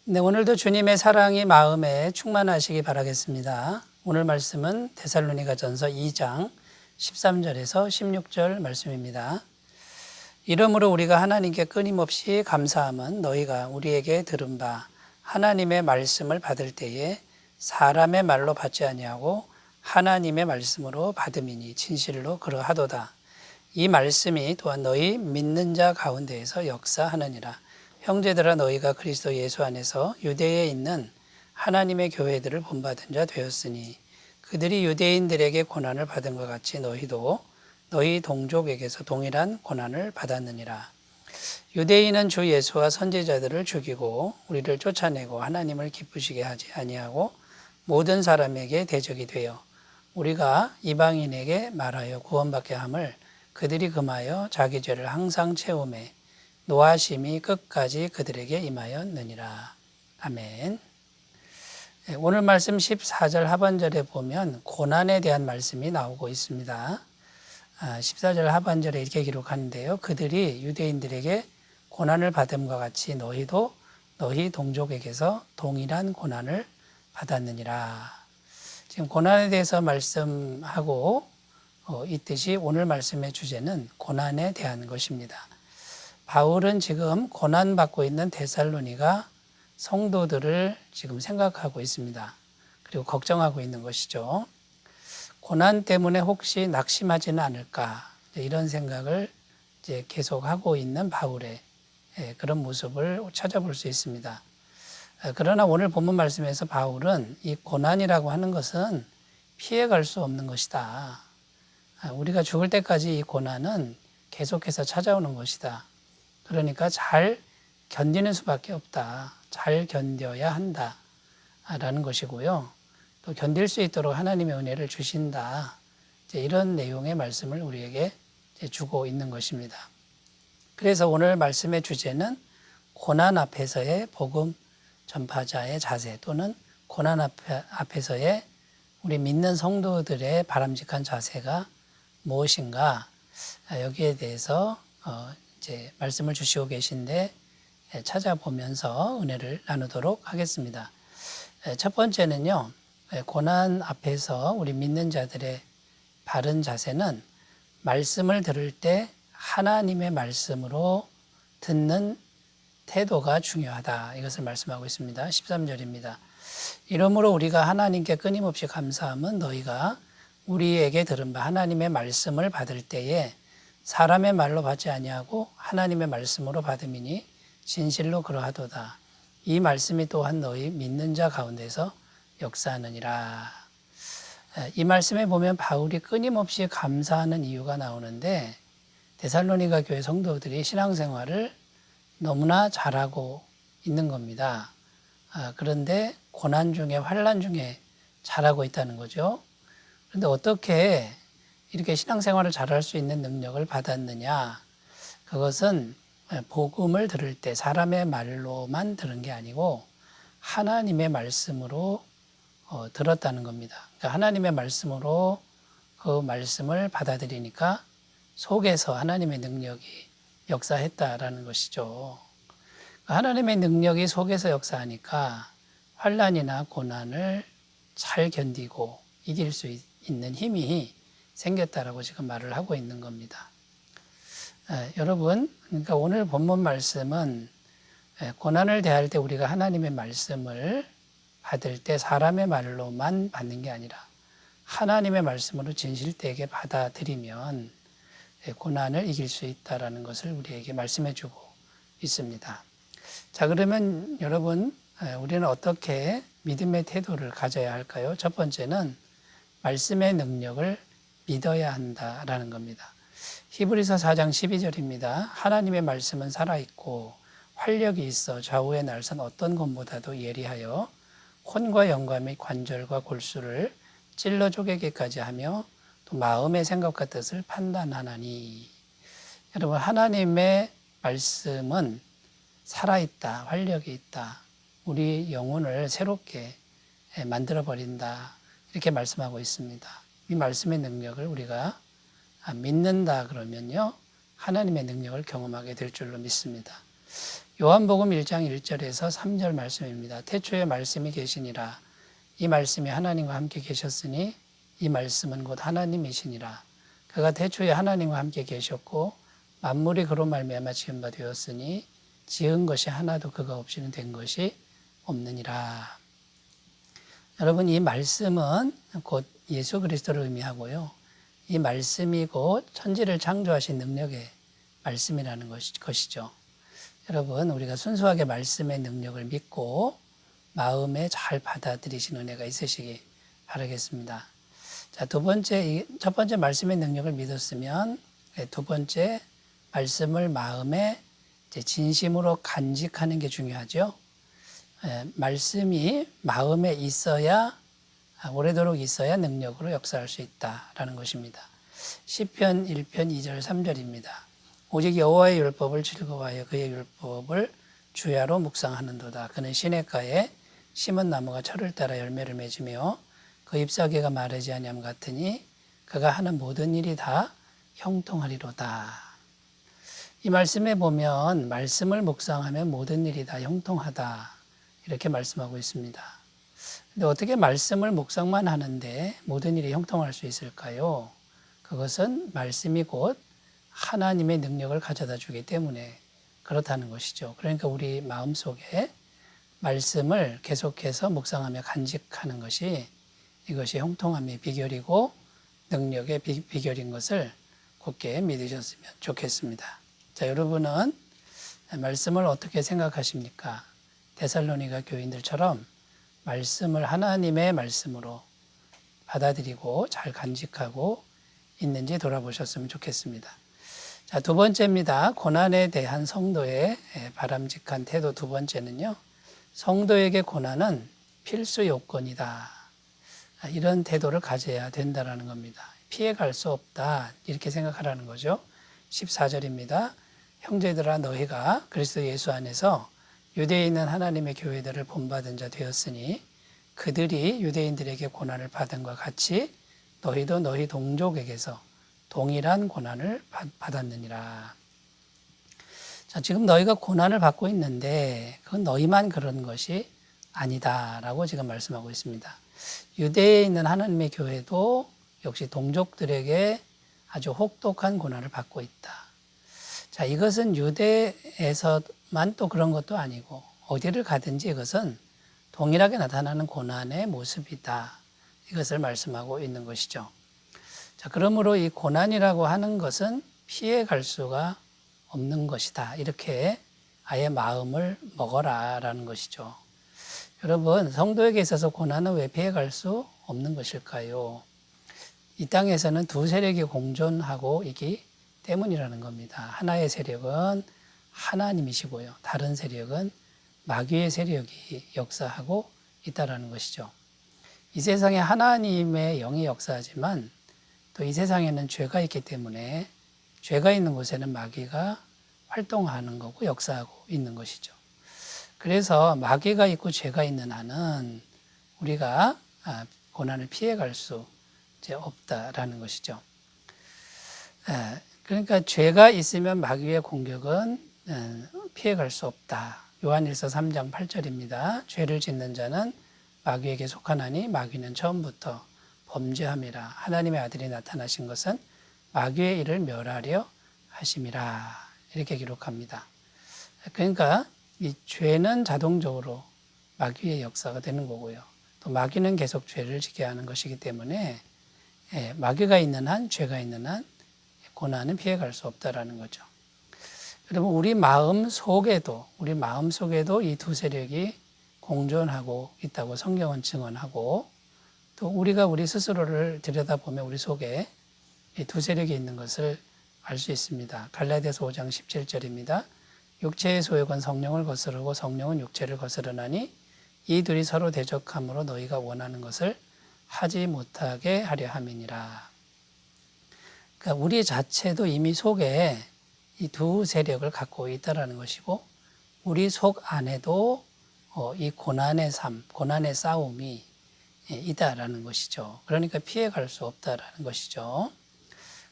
네, 오늘도 주님의 사랑이 마음에 충만하시기 바라겠습니다. 오늘 말씀은 데살로니가전서 2장 13절에서 16절 말씀입니다. 이러므로 우리가 하나님께 끊임없이 감사함은 너희가 우리에게 들은 바 하나님의 말씀을 받을 때에 사람의 말로 받지 아니하고 하나님의 말씀으로 받음이니 진실로 그러하도다. 이 말씀이 또한 너희 믿는 자 가운데에서 역사하느니라. 형제들아, 너희가 그리스도 예수 안에서 유대에 있는 하나님의 교회들을 본받은 자 되었으니 그들이 유대인들에게 고난을 받은 것 같이 너희도 너희 동족에게서 동일한 고난을 받았느니라. 유대인은 주 예수와 선지자들을 죽이고 우리를 쫓아내고 하나님을 기쁘시게 하지 아니하고 모든 사람에게 대적이 되어 우리가 이방인에게 말하여 구원받게 함을 그들이 금하여 자기 죄를 항상 채우매 노하심이 끝까지 그들에게 임하였느니라. 아멘. 오늘 말씀 14절 하반절에 보면 고난에 대한 말씀이 나오고 있습니다. 14절 하반절에 이렇게 기록하는데요. 그들이 유대인들에게 고난을 받음과 같이 너희도 너희 동족에게서 동일한 고난을 받았느니라. 지금 고난에 대해서 말씀하고 있듯이 오늘 말씀의 주제는 고난에 대한 것입니다. 바울은 지금 고난받고 있는 데살로니가 성도들을 지금 생각하고 있습니다. 그리고 걱정하고 있는 것이죠. 고난 때문에 혹시 낙심하지는 않을까, 이런 생각을 이제 계속하고 있는 바울의 그런 모습을 찾아볼 수 있습니다. 그러나 오늘 본문 말씀에서 바울은 이 고난이라고 하는 것은 피해갈 수 없는 것이다. 우리가 죽을 때까지 이 고난은 계속해서 찾아오는 것이다. 그러니까 잘 견디는 수밖에 없다. 잘 견뎌야 한다. 라는 것이고요. 또 견딜 수 있도록 하나님의 은혜를 주신다. 이런 내용의 말씀을 우리에게 주고 있는 것입니다. 그래서 오늘 말씀의 주제는 고난 앞에서의 복음 전파자의 자세 또는 고난 앞에서의 우리 믿는 성도들의 바람직한 자세가 무엇인가, 여기에 대해서 이제 말씀을 주시고 계신데 찾아보면서 은혜를 나누도록 하겠습니다. 첫 번째는요, 고난 앞에서 우리 믿는 자들의 바른 자세는 말씀을 들을 때 하나님의 말씀으로 듣는 태도가 중요하다. 이것을 말씀하고 있습니다. 13절입니다. 이러므로 우리가 하나님께 끊임없이 감사함은 너희가 우리에게 들은 바 하나님의 말씀을 받을 때에 사람의 말로 받지 아니하고 하나님의 말씀으로 받음이니 진실로 그러하도다. 이 말씀이 또한 너희 믿는 자 가운데서 역사하느니라. 이 말씀에 보면 바울이 끊임없이 감사하는 이유가 나오는데 데살로니가 교회 성도들이 신앙생활을 너무나 잘하고 있는 겁니다. 그런데 고난 중에 환난 중에 잘하고 있다는 거죠. 그런데 어떻게 이렇게 신앙생활을 잘할 수 있는 능력을 받았느냐? 그것은 복음을 들을 때 사람의 말로만 들은 게 아니고 하나님의 말씀으로 들었다는 겁니다. 그러니까 하나님의 말씀으로 그 말씀을 받아들이니까 속에서 하나님의 능력이 역사했다라는 것이죠. 하나님의 능력이 속에서 역사하니까 환난이나 고난을 잘 견디고 이길 수 있는 힘이 생겼다라고 지금 말을 하고 있는 겁니다. 여러분, 그러니까 오늘 본문 말씀은 고난을 대할 때 우리가 하나님의 말씀을 받을 때 사람의 말로만 받는 게 아니라 하나님의 말씀으로 진실되게 받아들이면 고난을 이길 수 있다라는 것을 우리에게 말씀해 주고 있습니다. 자, 그러면 여러분, 우리는 어떻게 믿음의 태도를 가져야 할까요? 첫 번째는 말씀의 능력을 믿어야 한다라는 겁니다. 히브리서 4장 12절입니다. 하나님의 말씀은 살아있고 활력이 있어 좌우의 날선 어떤 검보다도 예리하여 혼과 영과 및 관절과 골수를 찔러 쪼개기까지 하며 또 마음의 생각과 뜻을 판단하나니. 여러분, 하나님의 말씀은 살아있다, 활력이 있다, 우리 영혼을 새롭게 만들어버린다, 이렇게 말씀하고 있습니다. 이 말씀의 능력을 우리가 믿는다 그러면요, 하나님의 능력을 경험하게 될 줄로 믿습니다. 요한복음 1장 1절에서 3절 말씀입니다. 태초에 말씀이 계시니라. 이 말씀이 하나님과 함께 계셨으니 이 말씀은 곧 하나님이시니라. 그가 태초에 하나님과 함께 계셨고 만물이 그로 말미암아 지은 바 되었으니 지은 것이 하나도 그가 없이는 된 것이 없느니라. 여러분, 이 말씀은 곧 예수 그리스도를 의미하고요. 이 말씀이 곧 천지를 창조하신 능력의 말씀이라는 것이죠. 여러분, 우리가 순수하게 말씀의 능력을 믿고 마음에 잘 받아들이신 은혜가 있으시기 바라겠습니다. 자, 첫 번째 말씀의 능력을 믿었으면 두 번째 말씀을 마음에 진심으로 간직하는 게 중요하죠. 말씀이 마음에 있어야 오래도록 있어야 능력으로 역사할 수 있다라는 것입니다. 시편 1편 2절 3절입니다. 오직 여호와의 율법을 즐거워하여 그의 율법을 주야로 묵상하는도다. 그는 시냇가에 심은 나무가 철을 따라 열매를 맺으며 그 잎사귀가 마르지 아니함 같으니 그가 하는 모든 일이 다 형통하리로다. 이 말씀에 보면 말씀을 묵상하면 모든 일이 다 형통하다 이렇게 말씀하고 있습니다. 근데 어떻게 말씀을 묵상만 하는데 모든 일이 형통할 수 있을까요? 그것은 말씀이 곧 하나님의 능력을 가져다 주기 때문에 그렇다는 것이죠. 그러니까 우리 마음속에 말씀을 계속해서 묵상하며 간직하는 것이 이것이 형통함의 비결이고 능력의 비결인 것을 굳게 믿으셨으면 좋겠습니다. 자, 여러분은 말씀을 어떻게 생각하십니까? 데살로니가 교인들처럼 말씀을 하나님의 말씀으로 받아들이고 잘 간직하고 있는지 돌아보셨으면 좋겠습니다. 자, 두 번째입니다. 고난에 대한 성도의 바람직한 태도 두 번째는요. 성도에게 고난은 필수 요건이다. 이런 태도를 가져야 된다는 겁니다. 피해갈 수 없다. 이렇게 생각하라는 거죠. 14절입니다. 형제들아 너희가 그리스도 예수 안에서 유대에 있는 하나님의 교회들을 본받은 자 되었으니 그들이 유대인들에게 고난을 받은 것과 같이 너희도 너희 동족에게서 동일한 고난을 받았느니라. 자, 지금 너희가 고난을 받고 있는데 그건 너희만 그런 것이 아니다라고 지금 말씀하고 있습니다. 유대에 있는 하나님의 교회도 역시 동족들에게 아주 혹독한 고난을 받고 있다. 자, 이것은 유대에서만 또 그런 것도 아니고 어디를 가든지 이것은 동일하게 나타나는 고난의 모습이다. 이것을 말씀하고 있는 것이죠. 자, 그러므로 이 고난이라고 하는 것은 피해갈 수가 없는 것이다. 이렇게 아예 마음을 먹어라라는 것이죠. 여러분, 성도에게 있어서 고난은 왜 피해갈 수 없는 것일까요? 이 땅에서는 두 세력이 공존하고 있기 때문이라는 겁니다. 하나의 세력은 하나님이시고요. 다른 세력은 마귀의 세력이 역사하고 있다는 것이죠. 이 세상에 하나님의 영이 역사하지만 또 이 세상에는 죄가 있기 때문에 죄가 있는 곳에는 마귀가 활동하는 거고 역사하고 있는 것이죠. 그래서 마귀가 있고 죄가 있는 한은 우리가 고난을 피해갈 수 없다라는 것이죠. 그러니까 죄가 있으면 마귀의 공격은 피해갈 수 없다. 요한일서 3장 8절입니다. 죄를 짓는 자는 마귀에게 속하나니 마귀는 처음부터 범죄함이라. 하나님의 아들이 나타나신 것은 마귀의 일을 멸하려 하심이라. 이렇게 기록합니다. 그러니까 이 죄는 자동적으로 마귀의 역사가 되는 거고요. 또 마귀는 계속 죄를 지게 하는 것이기 때문에 마귀가 있는 한, 죄가 있는 한 고난은 피해갈 수 없다라는 거죠. 여러분, 우리 마음 속에도 이 두 세력이 공존하고 있다고 성경은 증언하고 또 우리가 우리 스스로를 들여다보면 우리 속에 이 두 세력이 있는 것을 알 수 있습니다. 갈라디아서 5장 17절입니다. 육체의 소욕은 성령을 거스르고 성령은 육체를 거스르나니 이 둘이 서로 대적함으로 너희가 원하는 것을 하지 못하게 하려 함이니라. 그러니까 우리 자체도 이미 속에 이 두 세력을 갖고 있다는 것이고 우리 속 안에도 이 고난의 삶, 고난의 싸움이 있다라는 것이죠. 그러니까 피해갈 수 없다라는 것이죠.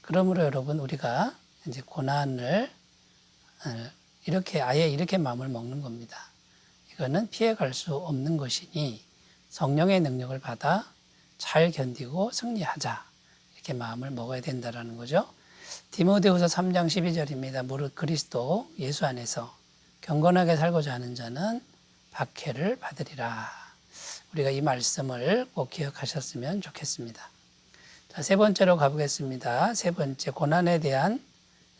그러므로 여러분 우리가 이제 고난을 이렇게 아예 이렇게 마음을 먹는 겁니다. 이거는 피해갈 수 없는 것이니 성령의 능력을 받아 잘 견디고 승리하자. 이렇게 마음을 먹어야 된다라는 거죠. 디모데후서 3장 12절입니다. 무릇 그리스도 예수 안에서 경건하게 살고자 하는 자는 박해를 받으리라. 우리가 이 말씀을 꼭 기억하셨으면 좋겠습니다. 자, 세 번째로 가보겠습니다. 세 번째, 고난에 대한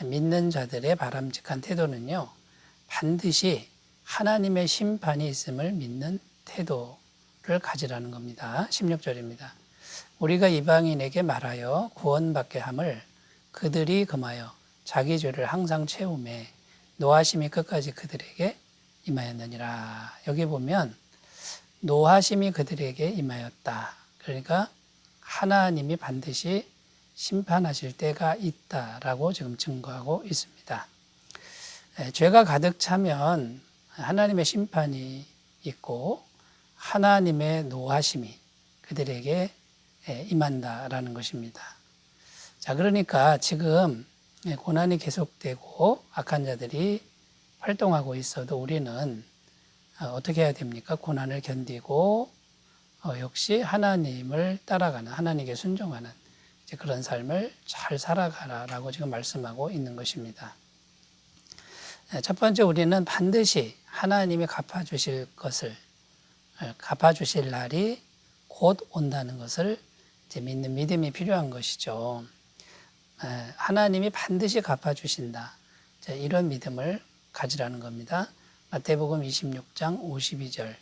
믿는 자들의 바람직한 태도는요, 반드시 하나님의 심판이 있음을 믿는 태도를 가지라는 겁니다. 16절입니다. 우리가 이방인에게 말하여 구원받게 함을 그들이 금하여 자기 죄를 항상 채우매 노하심이 끝까지 그들에게 임하였느니라. 여기 보면 노하심이 그들에게 임하였다. 그러니까 하나님이 반드시 심판하실 때가 있다라고 지금 증거하고 있습니다. 죄가 가득 차면 하나님의 심판이 있고 하나님의 노하심이 그들에게 임한다라는 것입니다. 자, 그러니까 지금 고난이 계속되고 악한 자들이 활동하고 있어도 우리는 어떻게 해야 됩니까? 고난을 견디고 역시 하나님을 따라가는, 하나님께 순종하는 그런 삶을 잘 살아가라라고 지금 말씀하고 있는 것입니다. 첫 번째, 우리는 반드시 하나님이 갚아주실 것을, 갚아주실 날이 곧 온다는 것을 이제 믿는 믿음이 필요한 것이죠. 하나님이 반드시 갚아주신다. 이런 믿음을 가지라는 겁니다. 마태복음 26장 52절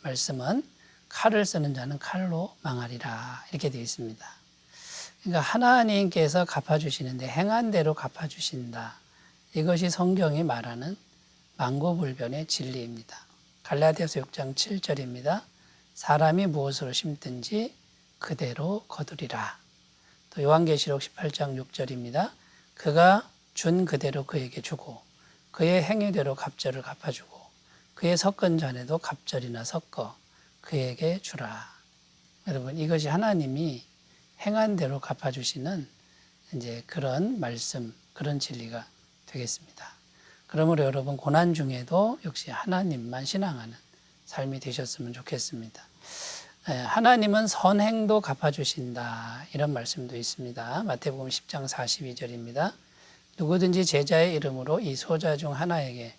말씀은 칼을 쓰는 자는 칼로 망하리라 이렇게 되어 있습니다. 그러니까 하나님께서 갚아주시는데 행한 대로 갚아주신다. 이것이 성경이 말하는 만고불변의 진리입니다. 갈라디아서 6장 7절입니다. 사람이 무엇으로 심든지 그대로 거두리라. 또 요한계시록 18장 6절입니다. 그가 준 그대로 그에게 주고 그의 행위대로 갑절을 갚아주고 그의 섞은 잔에도 갑절이나 섞어 그에게 주라. 여러분, 이것이 하나님이 행한 대로 갚아주시는 이제 그런 말씀, 그런 진리가 되겠습니다. 그러므로 여러분, 고난 중에도 역시 하나님만 신앙하는 삶이 되셨으면 좋겠습니다. 하나님은 선행도 갚아주신다. 이런 말씀도 있습니다. 마태복음 10장 42절입니다. 누구든지 제자의 이름으로 이 소자 중 하나에게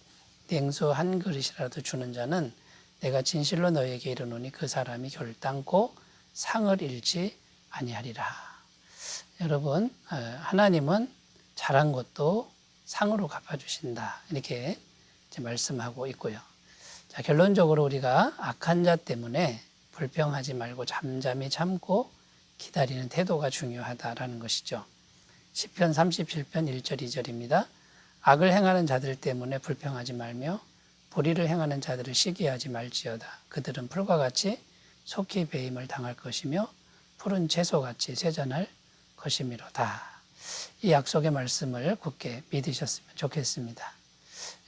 냉수 한 그릇이라도 주는 자는 내가 진실로 너에게 이르노니 그 사람이 결단코 상을 잃지 아니하리라. 여러분, 하나님은 잘한 것도 상으로 갚아주신다. 이렇게 말씀하고 있고요. 자, 결론적으로 우리가 악한 자 때문에 불평하지 말고 잠잠히 참고 기다리는 태도가 중요하다라는 것이죠. 시편 37편 1절 2절입니다. 악을 행하는 자들 때문에 불평하지 말며 불의를 행하는 자들을 시기하지 말지어다. 그들은 풀과 같이 속히 배임을 당할 것이며 푸른 채소같이 세잔할 것이미로다. 이 약속의 말씀을 굳게 믿으셨으면 좋겠습니다.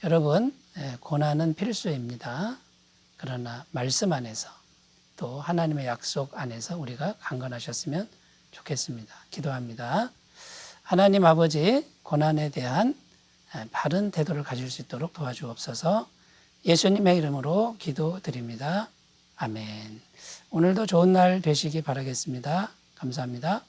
여러분, 고난은 필수입니다. 그러나 말씀 안에서 또 하나님의 약속 안에서 우리가 강건하셨으면 좋겠습니다. 기도합니다. 하나님 아버지, 고난에 대한 바른 태도를 가질 수 있도록 도와주옵소서. 예수님의 이름으로 기도드립니다. 아멘. 오늘도 좋은 날 되시기 바라겠습니다. 감사합니다.